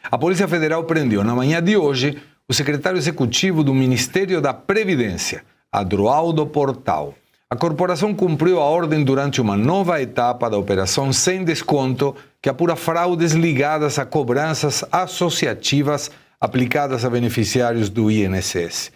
A Polícia Federal prendeu, na manhã de hoje, o secretário executivo do Ministério da Previdência, Adroaldo Portal. A corporação cumpriu a ordem durante uma nova etapa da Operação Sem Desconto, que apura fraudes ligadas a cobranças associativas aplicadas a beneficiários do INSS.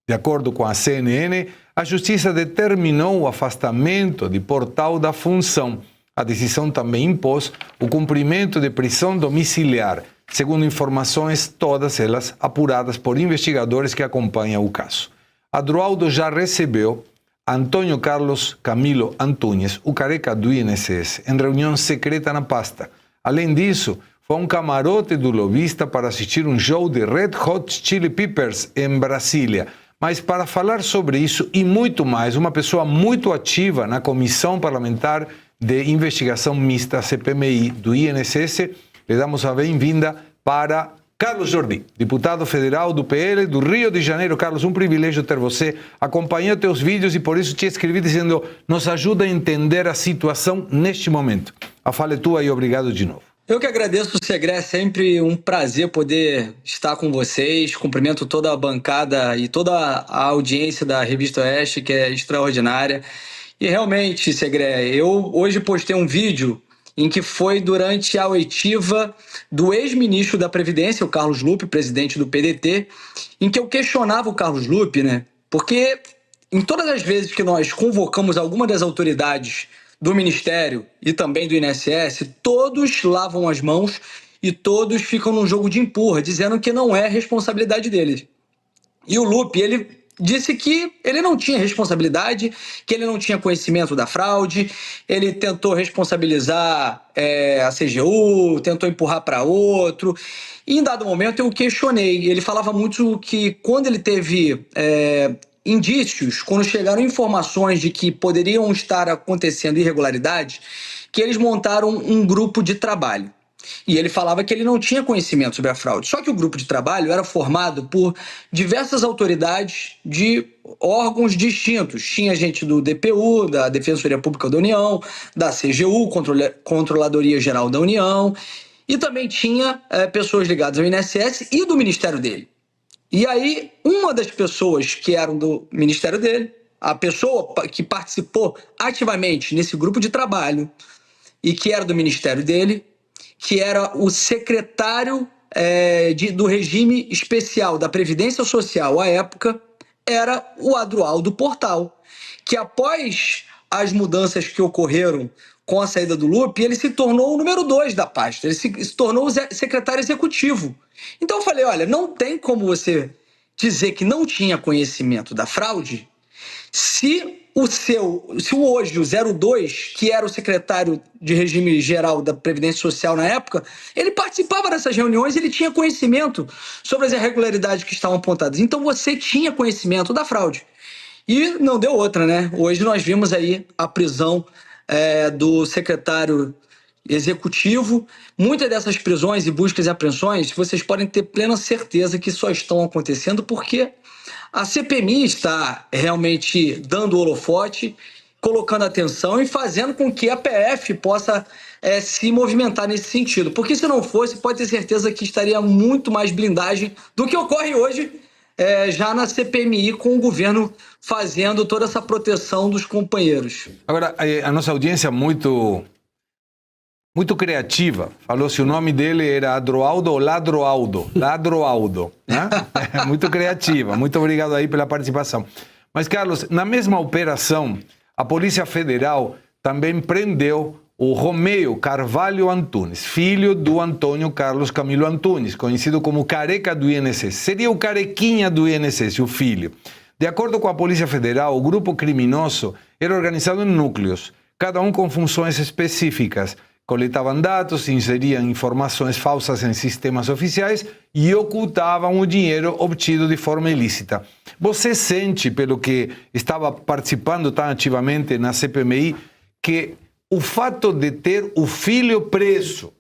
De acordo com a CNN, a Justiça determinou o afastamento de Portal da função. A decisão também impôs o cumprimento de prisão domiciliar, segundo informações, todas elas apuradas por investigadores que acompanham o caso. Adroaldo já recebeu Antônio Carlos Camilo Antunes, o careca do INSS, em reunião secreta na pasta. Além disso, foi a um camarote do lobista para assistir um show de Red Hot Chili Peppers em Brasília. Mas para falar sobre isso e muito mais, uma pessoa muito ativa na Comissão Parlamentar de Investigação Mista, CPMI, do INSS, lhe damos a bem-vinda para Carlos Jordi, deputado federal do PL do Rio de Janeiro. Carlos, um privilégio ter você. Acompanhei teus vídeos e por isso te escrevi dizendo nos ajuda a entender a situação neste momento. A fala é tua e obrigado de novo. Eu que agradeço, Segré, é sempre um prazer poder estar com vocês. Cumprimento toda a bancada e toda a audiência da Revista Oeste, que é extraordinária. E realmente, Segré, eu hoje postei um vídeo em que foi durante a oitiva do ex-ministro da Previdência, o Carlos Lupe, presidente do PDT, em que eu questionava o Carlos Lupe, né? Porque em todas as vezes que nós convocamos alguma das autoridades do Ministério e também do INSS, todos lavam as mãos e todos ficam num jogo de empurra, dizendo que não é responsabilidade deles. E o Lupe, ele disse que ele não tinha responsabilidade, que ele não tinha conhecimento da fraude, ele tentou responsabilizar a CGU, tentou empurrar para outro. E em dado momento eu o questionei. Ele falava muito que quando ele teve indícios, quando chegaram informações de que poderiam estar acontecendo irregularidades, que eles montaram um grupo de trabalho. E ele falava que ele não tinha conhecimento sobre a fraude. Só que o grupo de trabalho era formado por diversas autoridades de órgãos distintos. Tinha gente do DPU, da Defensoria Pública da União, da CGU, Controladoria Geral da União, e também tinha pessoas ligadas ao INSS e do ministério dele. E aí, uma das pessoas que eram do ministério dele, a pessoa que participou ativamente nesse grupo de trabalho e que era do ministério dele, que era o secretário do regime especial da Previdência Social à época, era o Adroaldo Portal, que após as mudanças que ocorreram com a saída do Lupe, ele se tornou o número 2 da pasta, ele se tornou o secretário executivo. Então eu falei, olha, não tem como você dizer que não tinha conhecimento da fraude se hoje o 02, que era o secretário de regime geral da Previdência Social na época, ele participava dessas reuniões, ele tinha conhecimento sobre as irregularidades que estavam apontadas. Então você tinha conhecimento da fraude. E não deu outra, né? Hoje nós vimos aí a prisão do secretário executivo. Muitas dessas prisões e buscas e apreensões, vocês podem ter plena certeza que só estão acontecendo porque a CPMI está realmente dando o holofote, colocando atenção e fazendo com que a PF possa se movimentar nesse sentido. Porque se não fosse, pode ter certeza que estaria muito mais blindagem do que ocorre hoje já na CPMI, com o governo fazendo toda essa proteção dos companheiros. Agora, a nossa audiência é muito criativa. Falou se o nome dele era Adroaldo ou Ladroaldo. Ladroaldo, né? Muito criativa. Muito obrigado aí pela participação. Mas, Carlos, na mesma operação, a Polícia Federal também prendeu o Romeu Carvalho Antunes, filho do Antônio Carlos Camilo Antunes, conhecido como careca do INSS. Seria o carequinha do INSS, o filho. De acordo com a Polícia Federal, o grupo criminoso era organizado em núcleos, cada um com funções específicas. Coletavam dados, inseriam informações falsas em sistemas oficiais e ocultavam o dinheiro obtido de forma ilícita. Você sente, pelo que estava participando tão ativamente na CPMI, que o fato de ter o filho preso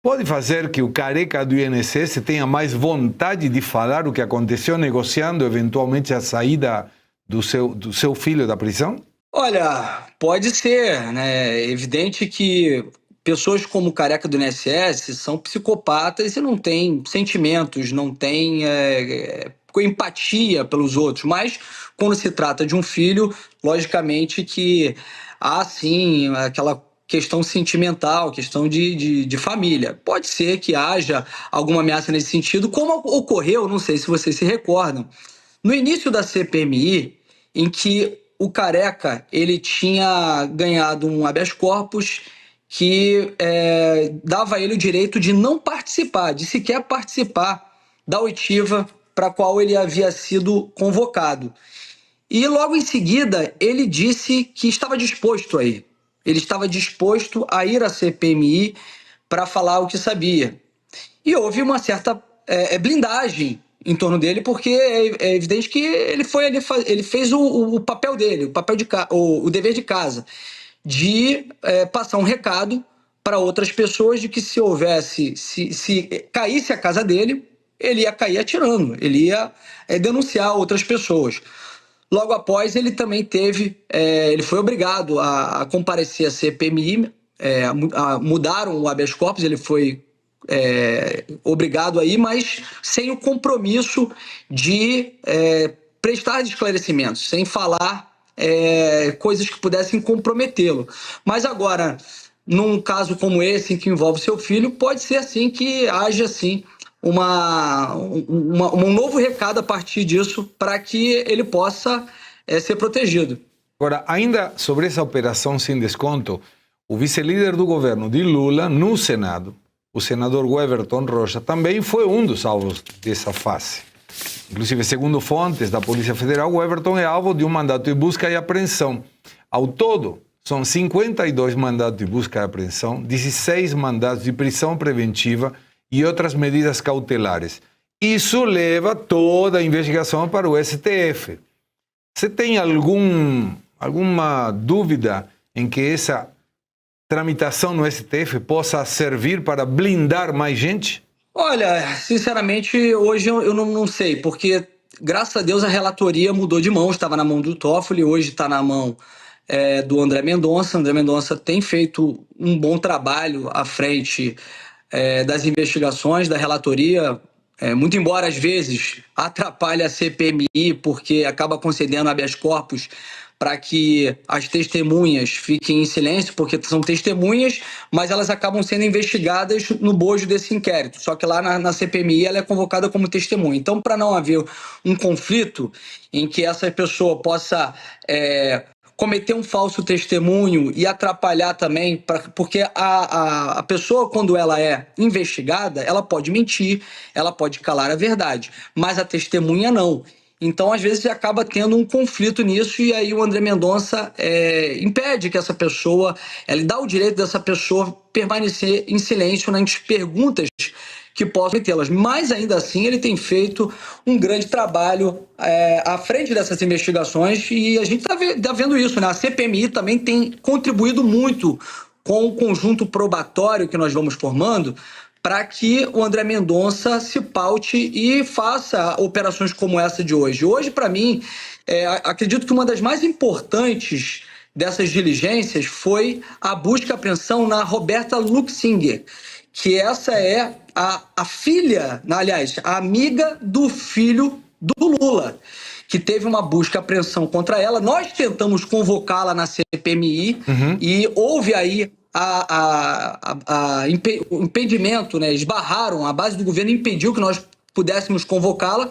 pode fazer que o careca do INSS tenha mais vontade de falar o que aconteceu, negociando eventualmente a saída do seu filho da prisão? Olha, pode ser, né? É evidente que pessoas como o careca do INSS são psicopatas e não têm sentimentos, não têm empatia pelos outros. Mas quando se trata de um filho, logicamente que há sim aquela questão sentimental, questão de família. Pode ser que haja alguma ameaça nesse sentido, como ocorreu, não sei se vocês se recordam, no início da CPMI, em que o careca ele tinha ganhado um habeas corpus que dava a ele o direito de não participar, de sequer participar da oitiva para a qual ele havia sido convocado. E logo em seguida ele disse que estava disposto a ir. Ele estava disposto a ir à CPMI para falar o que sabia. E houve uma certa blindagem em torno dele, porque é evidente que ele fez o papel dele, o dever de casa, de passar um recado para outras pessoas de que se caísse a casa dele, ele ia cair atirando, ele ia denunciar outras pessoas. Logo após, ele também ele foi obrigado a comparecer à CPMI, mudaram o habeas corpus, ele foi obrigado a ir, mas sem o compromisso de prestar esclarecimentos, sem falar coisas que pudessem comprometê-lo. Mas agora, num caso como esse, em que envolve seu filho, pode ser assim que haja assim um novo recado a partir disso para que ele possa ser protegido. Agora, ainda sobre essa operação sem desconto, o vice-líder do governo de Lula no Senado, o senador Weverton Rocha, também foi um dos alvos dessa fase. Inclusive, segundo fontes da Polícia Federal, o Weverton é alvo de um mandato de busca e apreensão. Ao todo, são 52 mandatos de busca e apreensão, 16 mandatos de prisão preventiva e outras medidas cautelares. Isso leva toda a investigação para o STF. Você tem alguma dúvida em que essa tramitação no STF possa servir para blindar mais gente? Olha, sinceramente, hoje eu não sei, porque, graças a Deus, a relatoria mudou de mão, estava na mão do Toffoli, hoje está na mão do André Mendonça. André Mendonça tem feito um bom trabalho à frente das investigações, da relatoria, muito embora às vezes atrapalhe a CPMI, porque acaba concedendo habeas corpus para que as testemunhas fiquem em silêncio, porque são testemunhas, mas elas acabam sendo investigadas no bojo desse inquérito. Só que lá na CPMI ela é convocada como testemunha. Então, para não haver um conflito em que essa pessoa possa cometer um falso testemunho e atrapalhar também, porque a pessoa, quando ela é investigada, ela pode mentir, ela pode calar a verdade, mas a testemunha não. Então, às vezes, acaba tendo um conflito nisso, e aí o André Mendonça impede que essa pessoa, ele dá o direito dessa pessoa permanecer em silêncio nas perguntas que possam tê-las. Mas, ainda assim, ele tem feito um grande trabalho à frente dessas investigações, e a gente está vendo isso, né? A CPMI também tem contribuído muito com o conjunto probatório que nós vamos formando, para que o André Mendonça se paute e faça operações como essa de hoje. Hoje, para mim, acredito que uma das mais importantes dessas diligências foi a busca e apreensão na Roberta Luxinger, que essa é a filha, aliás, a amiga do filho do Lula, que teve uma busca e apreensão contra ela. Nós tentamos convocá-la na CPMI e houve aí o impedimento, né? Esbarraram, a base do governo impediu que nós pudéssemos convocá-la,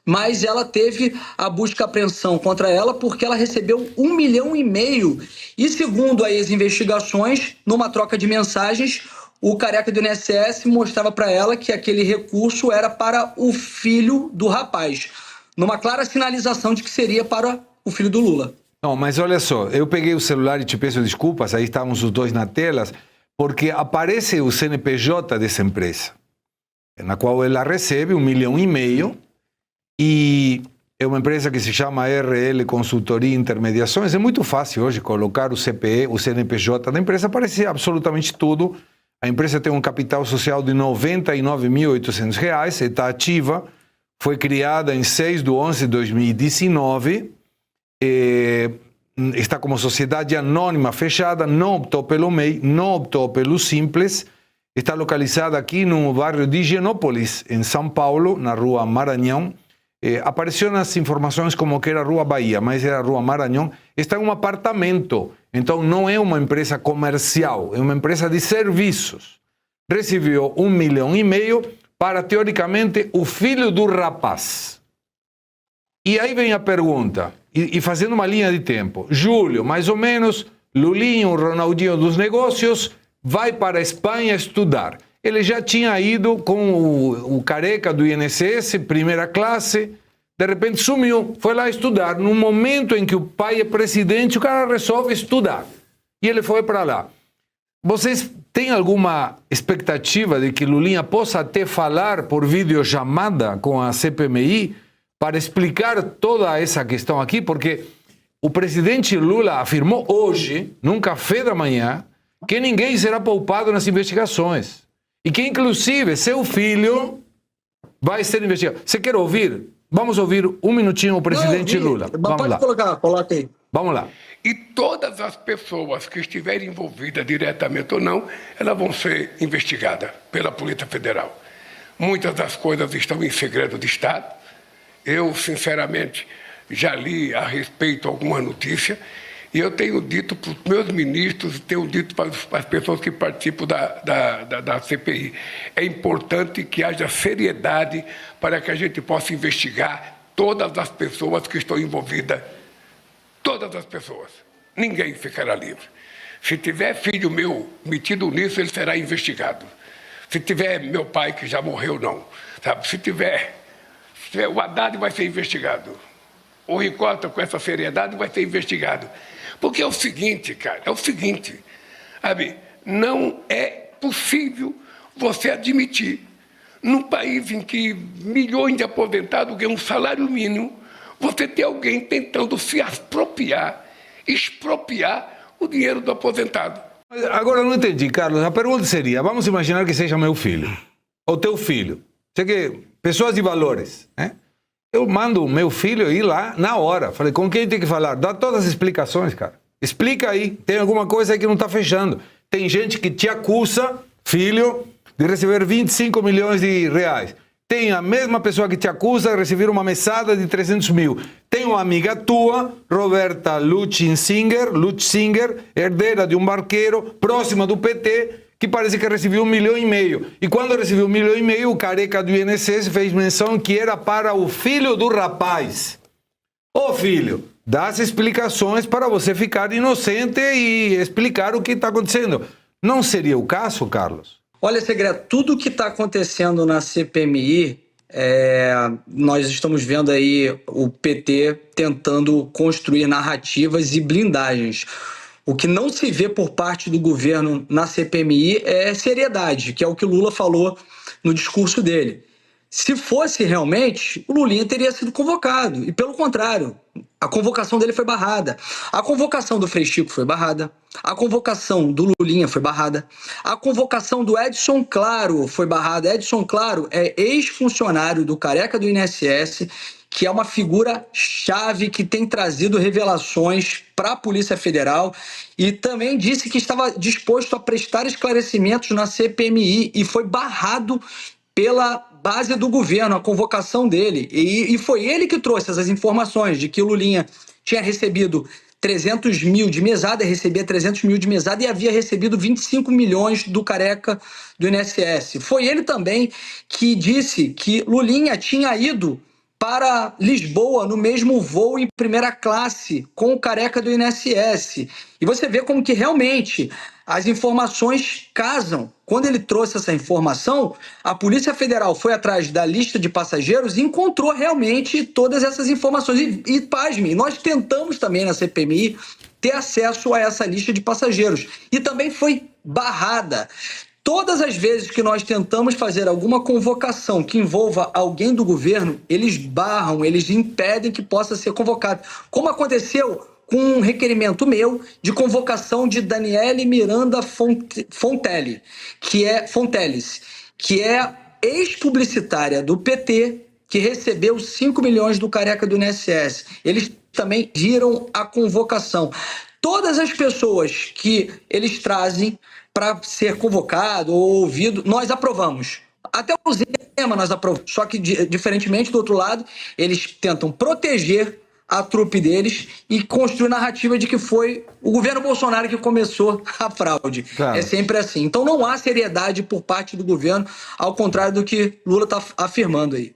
mas ela teve a busca e apreensão contra ela porque ela recebeu 1,5 milhão. E segundo aí as investigações, numa troca de mensagens, o careca do INSS mostrava para ela que aquele recurso era para o filho do rapaz, numa clara sinalização de que seria para o filho do Lula. Não, mas olha só, eu peguei o celular e te peço desculpas, aí estávamos os dois na telas, porque aparece o CNPJ dessa empresa, na qual ela recebe 1,5 milhão, e é uma empresa que se chama RL Consultoria e Intermediações. É muito fácil hoje colocar o CPE, o CNPJ da empresa, aparece absolutamente tudo. A empresa tem um capital social de R$ 99.800, está ativa, foi criada em 6/11/2019, está como sociedade anônima fechada, não optou pelo MEI, não optou pelo Simples, está localizada aqui no bairro de Higienópolis, em São Paulo, na rua Maranhão. Apareceu nas informações como que era a Rua Bahia, mas era a Rua Maranhão. Está em um apartamento, então não é uma empresa comercial, é uma empresa de serviços. Recebeu 1,5 milhão para, teoricamente, o filho do rapaz. E aí vem a pergunta, e fazendo uma linha de tempo. Julho, mais ou menos, Lulinho, o Ronaldinho dos negócios, vai para a Espanha estudar. Ele já tinha ido com o careca do INSS, primeira classe, de repente sumiu, foi lá estudar. No momento em que o pai é presidente, o cara resolve estudar. E ele foi para lá. Vocês têm alguma expectativa de que Lulinha possa até falar por videochamada com a CPMI para explicar toda essa questão aqui? Porque o presidente Lula afirmou hoje, num café da manhã, que ninguém será poupado nas investigações. E que, inclusive, seu filho vai ser investigado. Você quer ouvir? Vamos ouvir um minutinho o presidente Lula. Vamos pode lá. coloca aí. Vamos lá. E todas as pessoas que estiverem envolvidas diretamente ou não, elas vão ser investigadas pela Polícia Federal. Muitas das coisas estão em segredo de Estado. Eu, sinceramente, já li a respeito alguma notícia. E eu tenho dito para os meus ministros, tenho dito para as pessoas que participam da CPI, é importante que haja seriedade para que a gente possa investigar todas as pessoas que estão envolvidas, todas as pessoas. Ninguém ficará livre. Se tiver filho meu metido nisso, ele será investigado. Se tiver meu pai, que já morreu, não. Sabe? Se tiver o Haddad vai ser investigado. O Ricota, com essa seriedade, vai ser investigado. Porque é o seguinte, cara, sabe, não é possível você admitir, num país em que milhões de aposentados ganham um salário mínimo, você ter alguém tentando se expropriar o dinheiro do aposentado. Agora eu não entendi, Carlos. A pergunta seria, vamos imaginar que seja meu filho, ou teu filho. Sei que pessoas de valores, né? Eu mando o meu filho ir lá na hora. Falei, com quem tem que falar? Dá todas as explicações, cara. Explica aí. Tem alguma coisa aí que não está fechando. Tem gente que te acusa, filho, de receber 25 milhões de reais. Tem a mesma pessoa que te acusa de receber uma mesada de 300 mil. Tem uma amiga tua, Roberta Lutzinger, herdeira de um barqueiro, próxima do PT, que parece que recebeu 1,5 milhão. E quando recebeu 1,5 milhão, o careca do INSS fez menção que era para o filho do rapaz. Ô filho, dá as explicações para você ficar inocente e explicar o que está acontecendo. Não seria o caso, Carlos? Olha, Segredo, tudo que está acontecendo na CPMI, nós estamos vendo aí o PT tentando construir narrativas e blindagens. O que não se vê por parte do governo na CPMI é seriedade, que é o que Lula falou no discurso dele. Se fosse realmente, o Lulinha teria sido convocado. E pelo contrário, a convocação dele foi barrada. A convocação do Frei Chico foi barrada. A convocação do Lulinha foi barrada. A convocação do Edson Claro foi barrada. Edson Claro é ex-funcionário do careca do INSS, que é uma figura-chave que tem trazido revelações para a Polícia Federal e também disse que estava disposto a prestar esclarecimentos na CPMI e foi barrado pela base do governo, a convocação dele. E foi ele que trouxe essas informações de que o Lulinha tinha recebido 300 mil de mesada, recebia 300 mil de mesada e havia recebido 25 milhões do careca do INSS. Foi ele também que disse que Lulinha tinha ido para Lisboa no mesmo voo em primeira classe com o careca do INSS. E você vê como que realmente as informações casam. Quando ele trouxe essa informação, a Polícia Federal foi atrás da lista de passageiros e encontrou realmente todas essas informações. E pasme, nós tentamos também na CPMI ter acesso a essa lista de passageiros. E também foi barrada. Todas as vezes que nós tentamos fazer alguma convocação que envolva alguém do governo, eles barram, eles impedem que possa ser convocado. Como aconteceu com um requerimento meu de convocação de Daniele Miranda Fonteles, que é ex-publicitária do PT, que recebeu 5 milhões do careca do INSS. Eles também pediram a convocação. Todas as pessoas que eles trazem para ser convocado ou ouvido, nós aprovamos. Até o Zema nós aprovamos. Só que, diferentemente do outro lado, eles tentam proteger a trupe deles e construir narrativa de que foi o governo Bolsonaro que começou a fraude. Claro. É sempre assim. Então não há seriedade por parte do governo, ao contrário do que Lula está afirmando aí.